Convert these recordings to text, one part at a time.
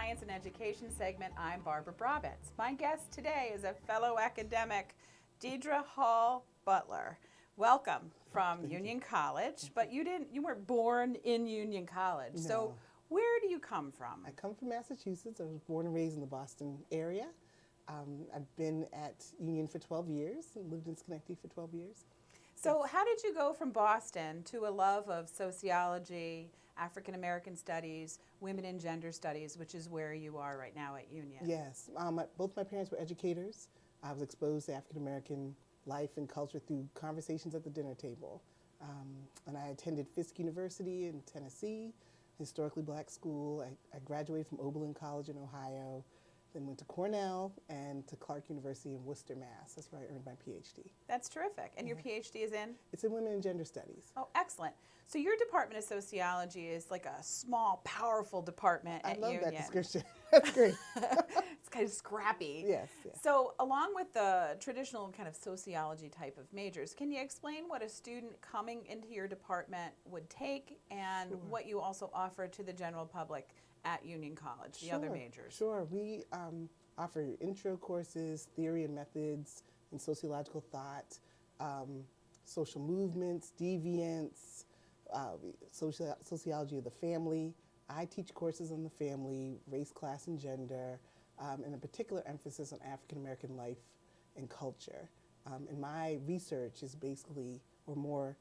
Science and Education segment. I'm Barbara Brabetz. My guest today is a fellow academic, Deidre Butler. Welcome from Union College, but you weren't born in Union College. No. So where do you come from? I come from Massachusetts. I was born and raised in the Boston area. I've been at Union for 12 years and lived in Schenectady for 12 years. So how did you go from Boston to a love of sociology, African American studies, women and gender studies, which is where you are right now at Union? Yes. Both my parents were educators. I was exposed to African American life and culture through conversations at the dinner table. And I attended Fisk University in Tennessee, historically black school. I graduated from Oberlin College in Ohio, then went to Cornell and to Clark University in Worcester, Mass. That's where I earned my Ph.D. That's terrific. And your Ph.D. is in? It's in Women and Gender Studies. Oh, excellent. So your Department of Sociology is like a small, powerful department at Union. I love that description. That's great. It's kind of scrappy. Yes, yes. So along with the traditional kind of sociology type of majors, can you explain what a student coming into your department would take and what you also offer to the general public at Union College, the other majors? Sure. We offer intro courses, theory and methods in sociological thought, social movements, deviance, sociology of the family. I teach courses on the family, race, class, and gender, and a particular emphasis on African American life and culture. And my research is basically, or more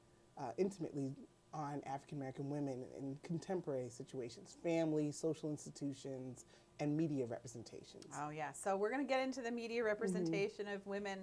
intimately, on African American women in contemporary situations, family, social institutions, and media representations. Oh, yeah. So we're going to get into the media representation of women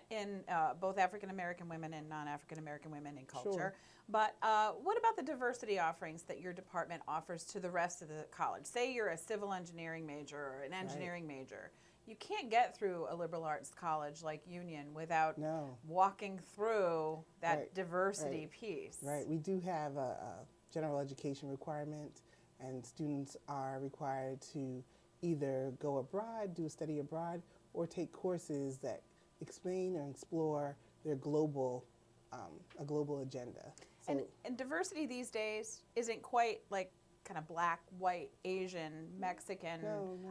in both African American women and non-African American women in culture. Sure. But what about the diversity offerings that your department offers to the rest of the college? Say you're a civil engineering major or an engineering major. You can't get through a liberal arts college like Union without walking through that diversity piece. Right. We do have a general education requirement, and students are required to either go abroad, do a study abroad, or take courses that explain or explore their global, a global agenda. So and diversity these days isn't quite like kind of black, white, Asian, Mexican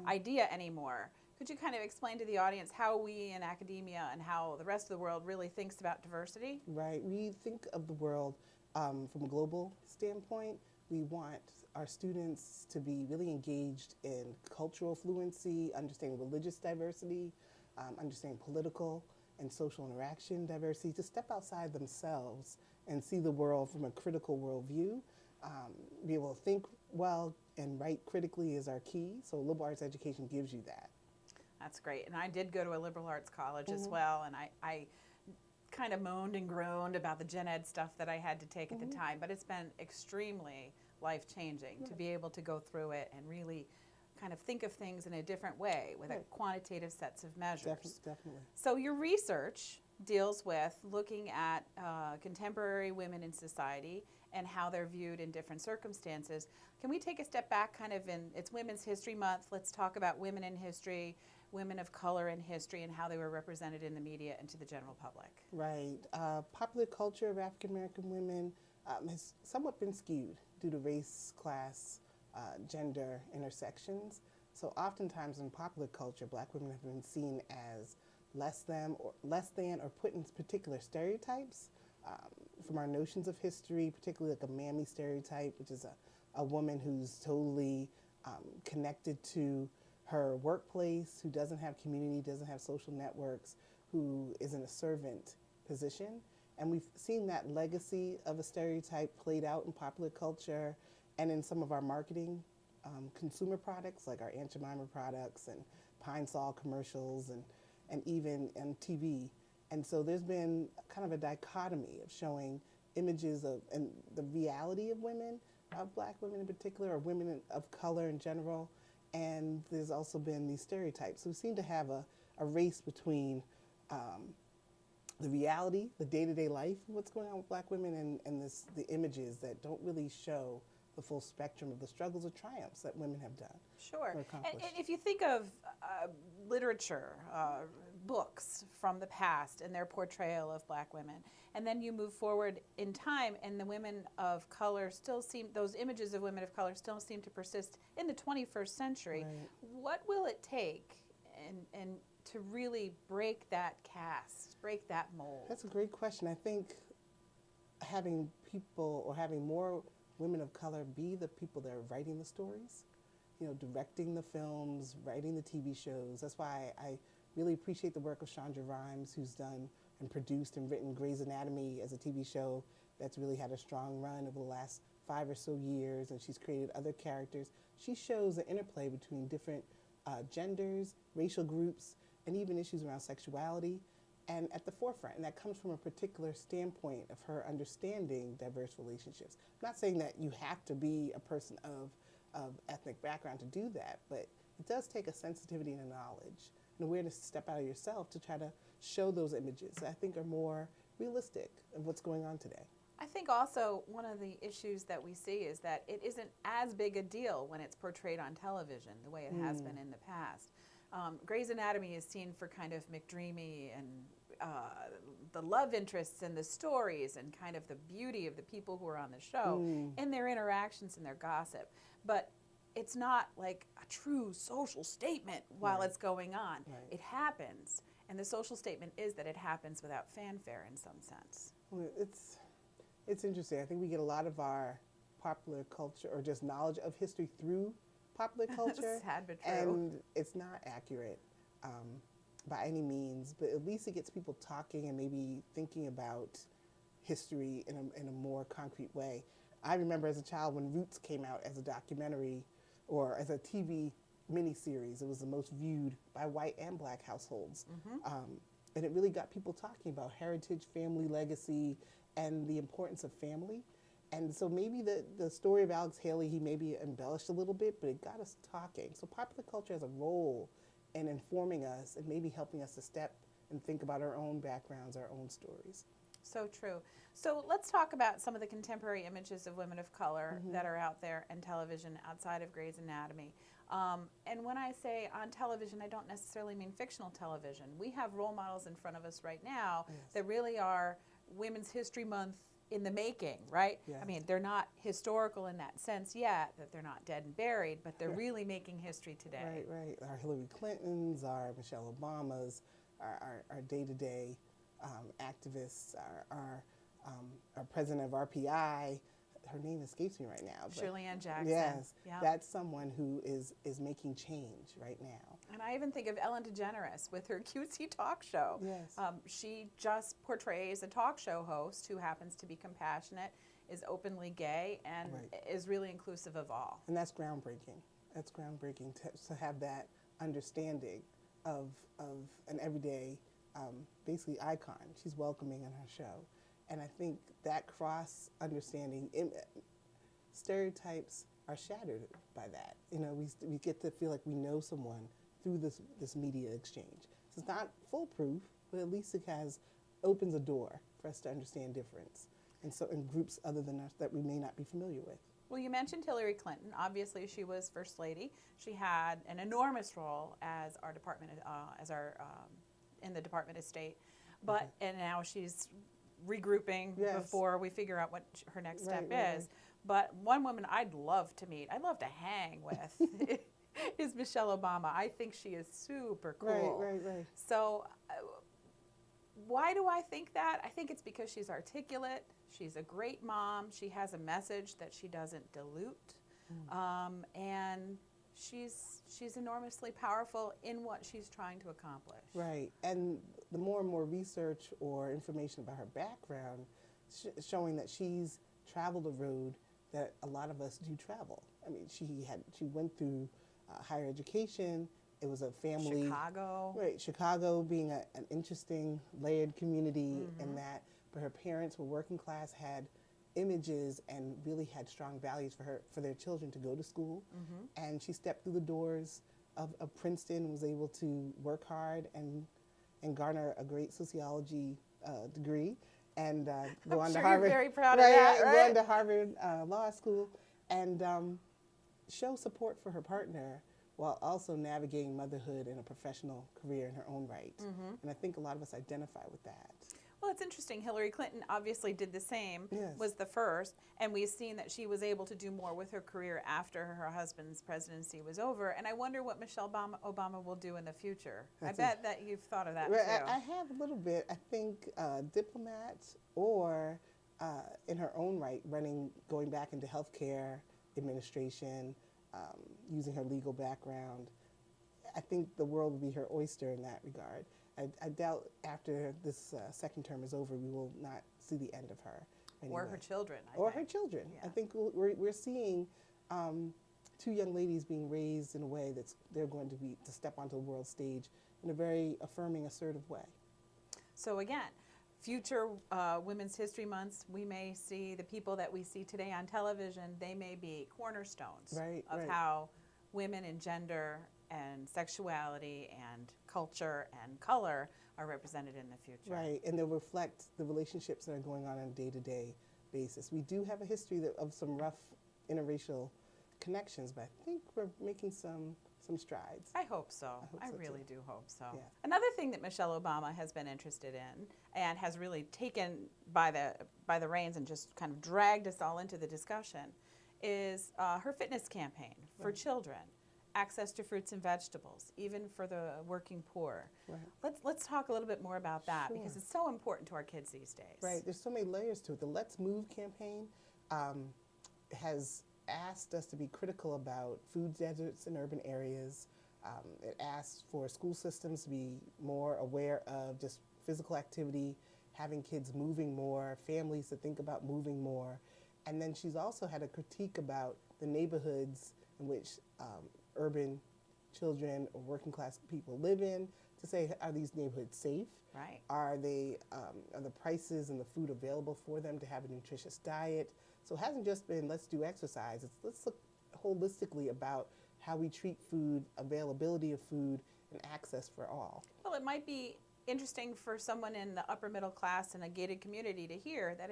idea anymore. Could you kind of explain to the audience how we in academia and how the rest of the world really thinks about diversity? Right. We think of the world from a global standpoint. We want our students to be really engaged in cultural fluency, understanding religious diversity, understanding political and social interaction diversity, to step outside themselves and see the world from a critical worldview. Be able to think well and write critically is our key. So liberal arts education gives you that. That's great. And I did go to a liberal arts college as well, and I kind of moaned and groaned about the gen ed stuff that I had to take at the time, but it's been extremely life-changing to be able to go through it and really kind of think of things in a different way with a quantitative sets of measures. Definitely. So your research deals with looking at contemporary women in society and how they're viewed in different circumstances. Can we take a step back kind of it's Women's History Month. Let's talk about women in history, women of color in history, and how they were represented in the media and to the general public. Right. Popular culture of African American women has somewhat been skewed due to race, class, gender intersections. So oftentimes in popular culture, black women have been seen as less than or put in particular stereotypes from our notions of history, particularly like a mammy stereotype, which is a woman who's totally connected to her workplace, who doesn't have community, doesn't have social networks, who is in a servant position. And we've seen that legacy of a stereotype played out in popular culture and in some of our marketing consumer products, like our Aunt Jemima products and Pine Sol commercials and even on TV. And so there's been kind of a dichotomy of showing images of and the reality of women, of black women in particular, or women of color in general. And there's also been these stereotypes. So we seem to have a race between the reality, the day-to-day life of what's going on with black women and the images that don't really show the full spectrum of the struggles or triumphs that women have done. Sure. Or accomplished. And if you think of literature, books from the past and their portrayal of black women. And then you move forward in time, and the women of color still seem, those images of women of color still seem to persist in the 21st century. Right. What will it take and to really break that cast, break that mold? That's a great question. I think having people or having more women of color be the people that are writing the stories, you know, directing the films, writing the TV shows. That's why I really appreciate the work of Chandra Rhimes, who's done and produced and written Grey's Anatomy as a TV show that's really had a strong run over the last 5 or so years, and she's created other characters. She shows the interplay between different genders, racial groups, and even issues around sexuality, and at the forefront. And that comes from a particular standpoint of her understanding diverse relationships. I'm not saying that you have to be a person of ethnic background to do that, but it does take a sensitivity and a knowledge, an awareness to step out of yourself to try to show those images that I think are more realistic of what's going on today. I think also one of the issues that we see is that it isn't as big a deal when it's portrayed on television the way it has been in the past. Grey's Anatomy is seen for kind of McDreamy and the love interests and the stories and kind of the beauty of the people who are on the show and their interactions and their gossip. But it's not like a true social statement while it's going on. Right. It happens, and the social statement is that it happens without fanfare in some sense. Well, it's interesting. I think we get a lot of our popular culture or just knowledge of history through popular culture. Sad but true. And it's not accurate by any means, but at least it gets people talking and maybe thinking about history in a more concrete way. I remember as a child when Roots came out as a documentary or as a TV miniseries, it was the most viewed by white and black households. And it really got people talking about heritage, family legacy, and the importance of family. And so maybe the story of Alex Haley, he maybe embellished a little bit, but it got us talking. So popular culture has a role in informing us and maybe helping us to step and think about our own backgrounds, our own stories. So true. So let's talk about some of the contemporary images of women of color that are out there in television outside of Grey's Anatomy. And when I say on television, I don't necessarily mean fictional television. We have role models in front of us right now that really are Women's History Month in the making, right? Yes. I mean, they're not historical in that sense yet, that they're not dead and buried, but they're really making history today. Right. Our Hillary Clintons, our Michelle Obamas, our day-to-day activists, our president of RPI, her name escapes me right now. Shirley Ann Jackson. Yes, yeah. That's someone who is making change right now. And I even think of Ellen DeGeneres with her cutesy talk show. Yes. She just portrays a talk show host who happens to be compassionate, is openly gay, and is really inclusive of all. And that's groundbreaking. That's groundbreaking to have that understanding of an everyday, basically icon. She's welcoming in her show. And I think that cross understanding, stereotypes are shattered by that. You know, we get to feel like we know someone through this media exchange. So it's not foolproof, but at least it opens a door for us to understand difference. And so in groups other than us that we may not be familiar with. Well, you mentioned Hillary Clinton. Obviously, she was First Lady. She had an enormous role as our department, in the Department of State. But and now she's regrouping before we figure out what her next step is. Right. But one woman I'd love to meet, I'd love to hang with, is Michelle Obama. I think she is super cool. Right. So why do I think that? I think it's because she's articulate. She's a great mom. She has a message that she doesn't dilute. And she's enormously powerful in what she's trying to accomplish. Right. And the more and more research or information about her background showing that she's traveled a road that a lot of us do travel. I mean, she went through higher education. It was a family. Chicago. Right. Chicago being an interesting layered community in that, but her parents were working class, had images and really had strong values for their children to go to school. And she stepped through the doors of Princeton, was able to work hard and garner a great sociology degree, and go on to Harvard. You're very proud of that, right? Go on to Harvard Law School, and show support for her partner while also navigating motherhood and a professional career in her own right. And I think a lot of us identify with that. Well, it's interesting. Hillary Clinton obviously did the same, Yes. was the first, and we've seen that she was able to do more with her career after her husband's presidency was over. And I wonder what Michelle Obama will do in the future. I bet that you've thought of that Well, too. I have a little bit. I think diplomat or in her own right, going back into healthcare administration, using her legal background. I think the world will be her oyster in that regard. I doubt after this second term is over, we will not see the end of her. Anyway. Or her children. Or her children. Yeah. I think we're seeing two young ladies being raised in a way that they're going to step onto the world stage in a very affirming, assertive way. So again, future Women's History Months, we may see the people that we see today on television, they may be cornerstones of how women and gender and sexuality and culture and color are represented in the future. Right, and they'll reflect the relationships that are going on a day-to-day basis. We do have a history of some rough interracial connections, but I think we're making some strides. I hope so. I so really too. do hope so. Yeah. Another thing that Michelle Obama has been interested in and has really taken by the reins and just kind of dragged us all into the discussion is her fitness campaign for children. Access to fruits and vegetables, even for the working poor. Right. Let's talk a little bit more about that Sure. because it's so important to our kids these days. Right, there's so many layers to it. The Let's Move campaign has asked us to be critical about food deserts in urban areas. It asks for school systems to be more aware of just physical activity, having kids moving more, families to think about moving more. And then she's also had a critique about the neighborhoods in which urban children or working class people live in, to say, are these neighborhoods safe? Right. Are the prices and the food available for them to have a nutritious diet? So it hasn't just been let's do exercise. It's let's look holistically about how we treat food, availability of food, and access for all. Well, it might be interesting for someone in the upper middle class in a gated community to hear that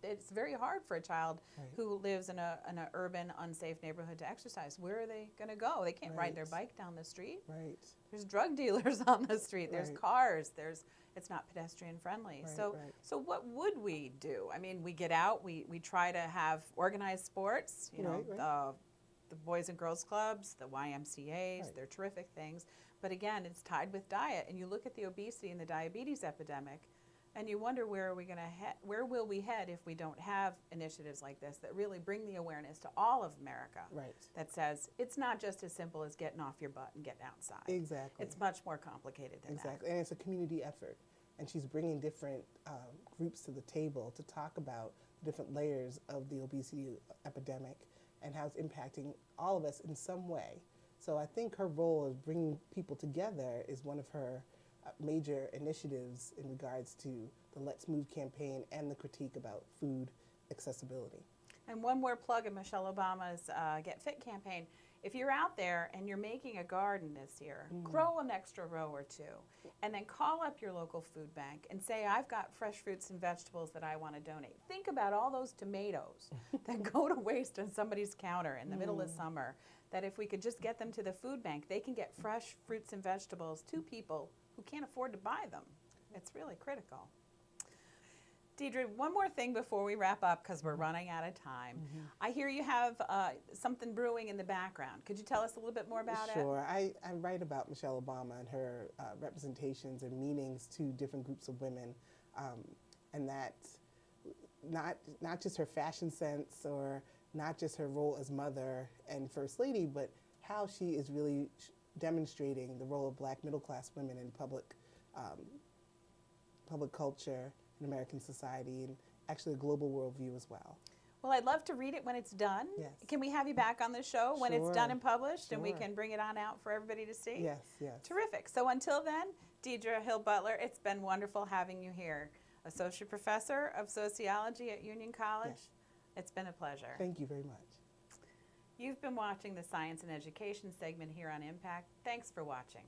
it's very hard for a child who lives in an urban, unsafe neighborhood to exercise. Where are they going to go? They can't ride their bike down the street. Right. There's drug dealers on the street. There's cars. It's not pedestrian friendly. So what would we do? I mean, we get out. We try to have organized sports. You know, the Boys and Girls Clubs, the YMCA's. They're terrific things. But again, it's tied with diet. And you look at the obesity and the diabetes epidemic, and you wonder where are we going to head? Where will we head if we don't have initiatives like this that really bring the awareness to all of America? Right. That says it's not just as simple as getting off your butt and getting outside. Exactly. It's much more complicated than that. Exactly, and it's a community effort. And she's bringing different groups to the table to talk about different layers of the obesity epidemic and how it's impacting all of us in some way. So I think her role of bringing people together is one of her major initiatives in regards to the Let's Move campaign and the critique about food accessibility. And one more plug of Michelle Obama's Get Fit campaign. If you're out there and you're making a garden this year, grow an extra row or two, and then call up your local food bank and say, I've got fresh fruits and vegetables that I want to donate. Think about all those tomatoes that go to waste on somebody's counter in the middle of summer, that if we could just get them to the food bank, they can get fresh fruits and vegetables to people who can't afford to buy them. It's really critical. Deidre, one more thing before we wrap up, because we're running out of time. I hear you have something brewing in the background. Could you tell us a little bit more about it? Sure. I write about Michelle Obama and her representations and meanings to different groups of women, and that not just her fashion sense or not just her role as mother and first lady, but how she is really demonstrating the role of black middle-class women in public culture in American society, and actually a global worldview as well. Well, I'd love to read it when it's done. Yes. Can we have you back on the show when it's done and published, and we Sure. can bring it on out for everybody to see? Yes, yes. Terrific. So until then, Deidre Hill Butler, it's been wonderful having you here. Associate Professor of Sociology at Union College. Yes. It's been a pleasure. Thank you very much. You've been watching the Science and Education segment here on Impact. Thanks for watching.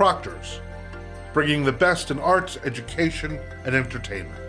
Proctors, bringing the best in arts, education, and entertainment.